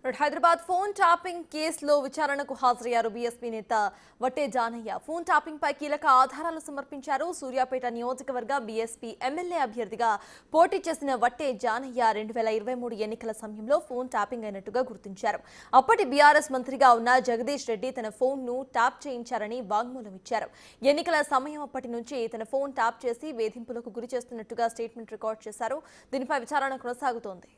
Hyderabad phone tapping కేసులో విచారణకు హాజరయ్యారు బీఎస్పీ నేత వట్టే జానయ్య. ఫోన్ ట్యాపింగ్ పై కీలక ఆధారాలు సమర్పించారు. సూర్యాపేట నియోజకవర్గ బీఎస్పీ ఎమ్మెల్యే అభ్యర్థిగా పోటీ చేసిన వట్టే జానయ్య 2023 ఎన్నికల సమయంలో ఫోన్ ట్యాపింగ్ అయినట్టుగా గుర్తించారు. అప్పటి బీఆర్ఎస్ మంత్రిగా ఉన్న జగదీష్ రెడ్డి తన ఫోన్ ను ట్యాప్ చేయించారని వాగ్మూలం ఇచ్చారు. ఎన్నికల సమయం అప్పటి నుంచి తన ఫోన్ ట్యాప్ చేసి వేధింపులకు గురి చేస్తున్నట్టుగా స్టేట్మెంట్ రికార్డ్ చేశారు. దీనిపై విచారణ కొనసాగుతోంది.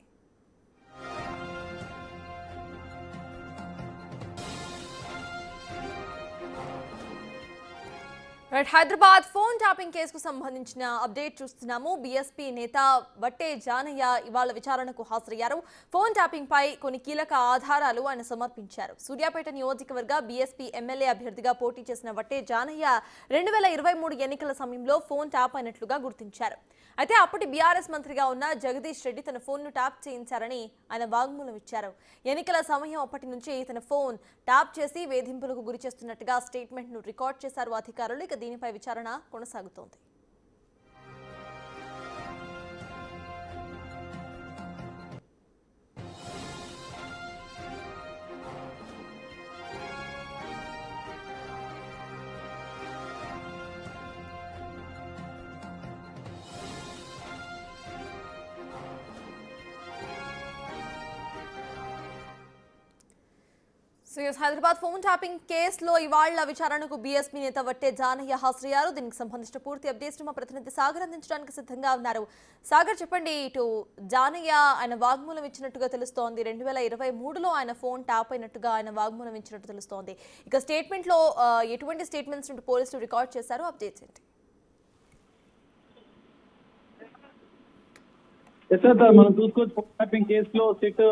హైదరాబాద్ ఫోన్ ట్యాపింగ్ కేసుకు సంబంధించిన అప్డేట్ చూస్తున్నాము. బీఎస్పీ నేత వట్టే జానయ్య ఇవాళ విచారణకు హాజరయ్యారు. ఫోన్ ట్యాపింగ్ పై కొన్ని కీలక ఆధారాలు ఆయన సమర్పించారు. సూర్యాపేట నియోజకవర్గ బీఎస్పీ ఎమ్మెల్యే అభ్యర్థిగా పోటీ చేసిన వట్టే జానయ్య 2023 ఎన్నికల సమయంలో ఫోన్ ట్యాప్ అయినట్లుగా గుర్తించారు. అయితే అప్పటి బీఆర్ఎస్ మంత్రిగా ఉన్న జగదీష్ రెడ్డి తన ఫోన్ ను ట్యాప్ చేయించారని ఆయన వాగ్మూలం ఇచ్చారు. ఎన్నికల సమయం అప్పటి నుంచి తన ఫోన్ ట్యాప్ చేసి వేధింపులకు గురి చేస్తున్నట్టుగా స్టేట్మెంట్ ను రికార్డ్ చేశారు అధికారులు. ఇక దీనిపై విచారణ కొనసాగుతోంది. హైదరాబాద్ ఫోన్ ట్యాపింగ్ కేసులో ఇవాళ విచారణకు బీఎస్పీ నేత వట్టే జానయ్య హాజరయ్యారు. దీనికి సంబంధించిన పూర్తి అప్డేట్స్ మా ప్రతినిధి సాగర్ అందించడానికి సిద్ధంగా ఉన్నారు. సాగర్, చెప్పండి. ఇటు జానయ్య ఆయన వాగ్మూలం ఇచ్చినట్టుగా తెలుస్తోంది. 2023లో ఆయన ఫోన్ ట్యాప్ అయినట్టుగా ఆయన వాగ్మూలం ఇచ్చినట్టు తెలుస్తోంది. ఇక స్టేట్మెంట్ లో ఎటువంటి స్టేట్మెంట్స్ నుండి పోలీసులు రికార్డ్ చేశారు? అప్డేట్స్ ఏంటి? మనం చూసుకోవచ్చు, ఫోన్ ట్యాపింగ్ కేసులో సిట్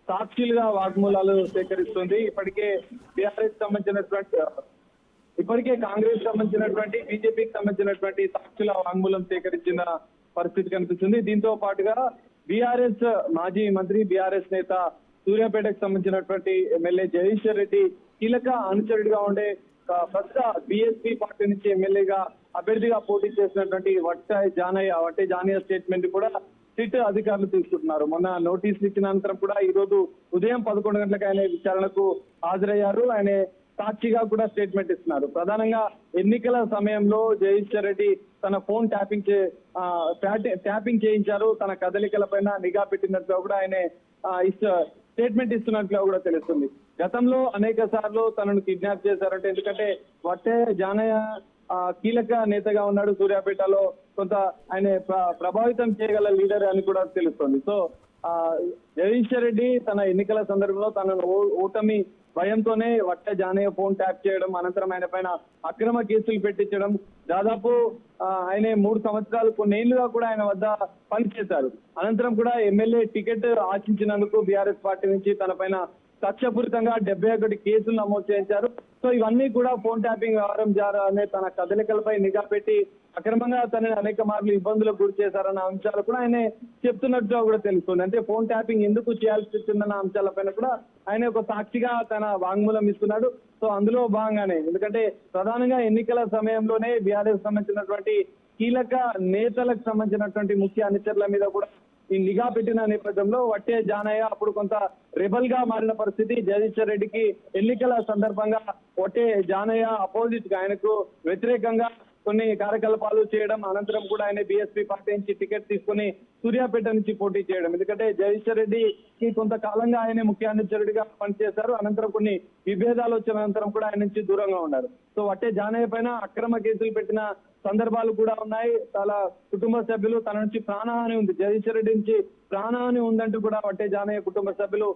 సాక్షులుగా వాగ్మూలాలు సేకరిస్తుంది. ఇప్పటికే బీఆర్ఎస్ సంబంధించినటువంటి కాంగ్రెస్ సంబంధించినటువంటి బీజేపీకి సంబంధించినటువంటి సాక్షుల వాగ్మూలం సేకరించిన పరిస్థితి కనిపిస్తుంది. దీంతో పాటుగా బీఆర్ఎస్ మాజీ మంత్రి బీఆర్ఎస్ నేత సూర్యాపేటకు సంబంధించినటువంటి ఎమ్మెల్యే జగదీష్ రెడ్డి కీలక అనుచరుడిగా ఉండే ప్రస్తుత బీఎస్పీ పార్టీ నుంచి ఎమ్మెల్యేగా అభ్యర్థిగా పోటీ చేసినటువంటి వట్టే జానయ్య స్టేట్మెంట్ కూడా సిట్ అధికారులు తీసుకుంటున్నారు. మొన్న నోటీసులు ఇచ్చిన అనంతరం కూడా ఈ రోజు ఉదయం 11 గంటలకు ఆయన విచారణకు హాజరయ్యారు. ఆయన సాక్షిగా కూడా స్టేట్మెంట్ ఇస్తున్నారు. ప్రధానంగా ఎన్నికల సమయంలో జగదీష్ రెడ్డి తన ఫోన్ ట్యాపింగ్ చేయించారు. తన కదలికల పైన నిఘా పెట్టినట్టుగా కూడా ఆయన స్టేట్మెంట్ ఇస్తున్నట్లుగా కూడా తెలుస్తుంది. గతంలో అనేక సార్లు తనను కిడ్నాప్ చేశారంటే, ఎందుకంటే వట్టే జానయ్య కీలక నేతగా ఉన్నాడు. సూర్యాపేటలో కొంత ఆయన ప్రభావితం చేయగల లీడర్ అని కూడా తెలుస్తుంది. సో జగదీష్ రెడ్డి తన ఎన్నికల సందర్భంలో తన ఓటమి భయంతోనే వట్టే జానయ్య ఫోన్ ట్యాప్ చేయడం, అనంతరం ఆయన పైన అక్రమ కేసులు పెట్టించడం, దాదాపు ఆయన 3 సంవత్సరాలు కొన్నేళ్లుగా కూడా ఆయన వద్ద పనిచేశారు. అనంతరం కూడా ఎమ్మెల్యే టికెట్ ఆశించినందుకు బీఆర్ఎస్ పార్టీ నుంచి తన పైన కక్షపూరితంగా 71 కేసులు నమోదు చేయించారు. సో ఇవన్నీ కూడా ఫోన్ ట్యాపింగ్ వ్యవహారం ద్వారానే తన కదలికలపై నిఘా పెట్టి అక్రమంగా తనని అనేక మార్లు ఇబ్బందులకు గురి చేశారన్న అంశాలు కూడా ఆయన చెప్తున్నట్టుగా కూడా తెలుస్తుంది. అంటే ఫోన్ ట్యాపింగ్ ఎందుకు చేయాల్సి వచ్చిందన్న అంశాలపైన కూడా ఆయన ఒక సాక్షిగా తన వాంగ్మూలం ఇస్తున్నాడు. సో అందులో భాగంగానే, ఎందుకంటే ప్రధానంగా ఎన్నికల సమయంలోనే బీఆర్ఎస్ సంబంధించినటువంటి కీలక నేతలకు సంబంధించినటువంటి ముఖ్య అనుచరుల మీద కూడా ఈ నిఘా పెట్టిన నేపథ్యంలో వట్టే జానయ్య అప్పుడు కొంత రెబల్ గా మారిన పరిస్థితి. జగదీష్ రెడ్డికి ఎన్నికల సందర్భంగా వట్టే జానయ్య అపోజిట్ గా, ఆయనకు వ్యతిరేకంగా కొన్ని కార్యకలాపాలు చేయడం, అనంతరం కూడా ఆయన బీఎస్పీ పార్టీ నుంచి టికెట్ తీసుకుని సూర్యాపేట నుంచి పోటీ చేయడం. ఎందుకంటే జగదీష్ రెడ్డికి కొంతకాలంగా ఆయన ముఖ్య అనుచరుడిగా పనిచేశారు. అనంతరం కొన్ని విభేదాలు వచ్చిన అనంతరం కూడా ఆయన నుంచి దూరంగా ఉన్నారు. సో వట్టే జానయ్య పైన అక్రమ కేసులు పెట్టిన సందర్భాలు కూడా ఉన్నాయి. చాలా కుటుంబ సభ్యులు తన నుంచి ప్రాణహాని ఉంది, జగదీష్ రెడ్డి నుంచి ప్రాణహాని ఉందంటూ కూడా వట్టే జానయ్య కుటుంబ సభ్యులు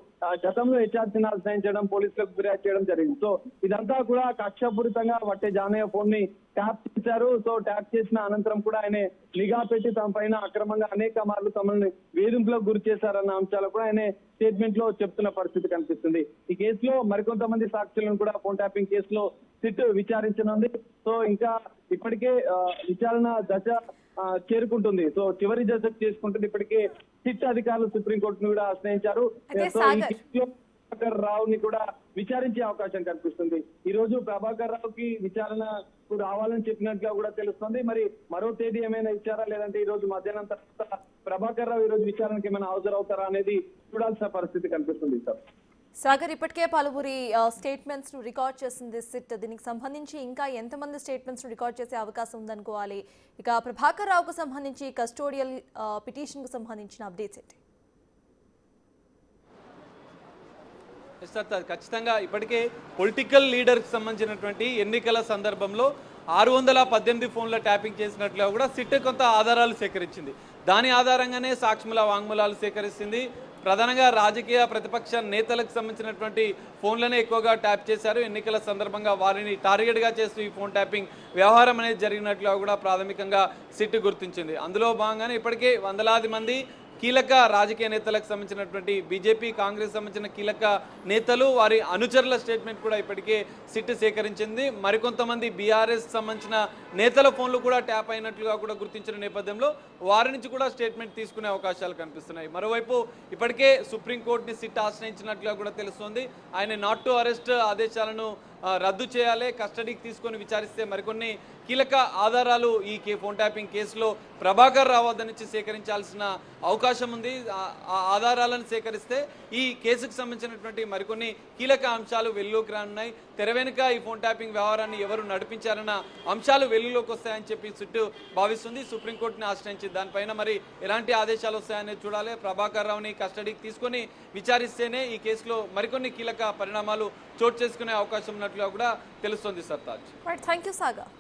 గతంలో హెచ్ఆర్సీని ఆశ్రయించడం, పోలీసులకు ఫిర్యాదు చేయడం జరిగింది. సో ఇదంతా కూడా కక్షపూరితంగా వట్టే జానయ్య ఫోన్ ని ట్యాప్ చేశారు. సో ట్యాప్ చేసిన అనంతరం కూడా ఆయన నిఘా పెట్టి తమ పైన అక్రమంగా అనేక మార్లు తమని వేధింపులకు గురి చేశారన్న అంశాలు కూడా ఆయన స్టేట్మెంట్ లో చెప్తున్న పరిస్థితి కనిపిస్తుంది. ఈ కేసులో మరికొంతమంది సాక్షులను కూడా ఫోన్ ట్యాపింగ్ కేసులో సిట్ విచారించనుంది. సో ఇంకా ఇప్పటికే విచారణ దశ చేరుకుంటుంది. సో చివరి దశ చేసుకుంటుంది. ఇప్పటికే సిట్ అధికారులు సుప్రీంకోర్టును కూడా ఆశ్రయించారు. సో ఈ కేసులో రావుని కూడా విచారించే అవకాశం కనిపిస్తుంది. ఈ రోజు ప్రభాకర్ రావుకి విచారణకు రావాలని చెప్పినట్లుగా కూడా తెలుస్తుంది. మరి మరో తేదీ ఏమైనా ఇచ్చారా, లేదంటే ఈ రోజు మధ్యాహ్నం తర్వాత ప్రభాకర్ రావు ఈ రోజు విచారణకు ఏమైనా హాజరవుతారా అనేది చూడాల్సిన పరిస్థితి కనిపిస్తుంది సార్. సాగర్, ఇప్పటికే పలువురి స్టేట్మెంట్స్ ను రికార్డ్ చేసింది సిట్. దీనికి సంబంధించి ఇంకా ఎంతమంది స్టేట్మెంట్స్ ను రికార్డ్ చేసే అవకాశం ఉందనుకోవాలి? ఇక ప్రభాకర్ రావుకు సంబంధించి కస్టోడియల్ పిటిషన్ కు సంబంధించిన అప్డేట్స్ ఏంటి? ఖచ్చితంగా ఇప్పటికే పొలిటికల్ లీడర్కి సంబంధించినటువంటి ఎన్నికల సందర్భంలో 618 ఫోన్ల ట్యాపింగ్ చేసినట్లుగా కూడా సిట్ కొంత ఆధారాలు సేకరించింది. దాని ఆధారంగానే సాక్ష్యాల వాంగ్మూలాలు సేకరిస్తుంది. ప్రధానంగా రాజకీయ ప్రతిపక్ష నేతలకు సంబంధించినటువంటి ఫోన్లనే ఎక్కువగా ట్యాప్ చేశారు. ఎన్నికల సందర్భంగా వారిని టార్గెట్గా చేస్తూ ఈ ఫోన్ ట్యాపింగ్ వ్యవహారం అనేది జరిగినట్లుగా కూడా ప్రాథమికంగా సిట్ గుర్తించింది. అందులో భాగంగానే ఇప్పటికే వందలాది మంది కీలక రాజకీయ నేతలకు సంబంధించినటువంటి బీజేపీ, కాంగ్రెస్ సంబంధించిన కీలక నేతలు, వారి అనుచరుల స్టేట్మెంట్ కూడా ఇప్పటికే సిట్ సేకరించింది. మరికొంతమంది బీఆర్ఎస్ సంబంధించిన నేతల ఫోన్లు కూడా ట్యాప్ అయినట్లుగా కూడా గుర్తించిన నేపథ్యంలో వారి నుంచి కూడా స్టేట్మెంట్ తీసుకునే అవకాశాలు కనిపిస్తున్నాయి. మరోవైపు ఇప్పటికే సుప్రీంకోర్టుని సిట్ ఆశ్రయించినట్లుగా కూడా తెలుస్తోంది. ఆయన నాట్ టు అరెస్ట్ ఆదేశాలను రద్దు చేయాలి, కస్టడీకి తీసుకొని విచారిస్తే మరికొన్ని కీలక ఆధారాలు ఈ ఫోన్ ట్యాపింగ్ కేసులో ప్రభాకర్ రావు వద్ద నుంచి సేకరించాల్సిన అవకాశం ఉంది. ఆ ఆధారాలను సేకరిస్తే ఈ కేసుకు సంబంధించినటువంటి మరికొన్ని కీలక అంశాలు వెలుగులోకి రానున్నాయి. తెర వెనుక ఈ ఫోన్ ట్యాపింగ్ వ్యవహారాన్ని ఎవరు నడిపించారన్న అంశాలు వెలుగులోకి వస్తాయని చెప్పి సిట్టు భావిస్తుంది. సుప్రీంకోర్టుని ఆశ్రయించి దానిపైన మరి ఎలాంటి ఆదేశాలు వస్తాయనేది చూడాలి. ప్రభాకర్ రావుని కస్టడీకి తీసుకొని విచారిస్తేనే ఈ కేసులో మరికొన్ని కీలక పరిణామాలు చోటు చేసుకునే అవకాశం ఉన్నట్లుగా కూడా తెలుస్తోంది. సర్తాజ్. Thank you Sagar.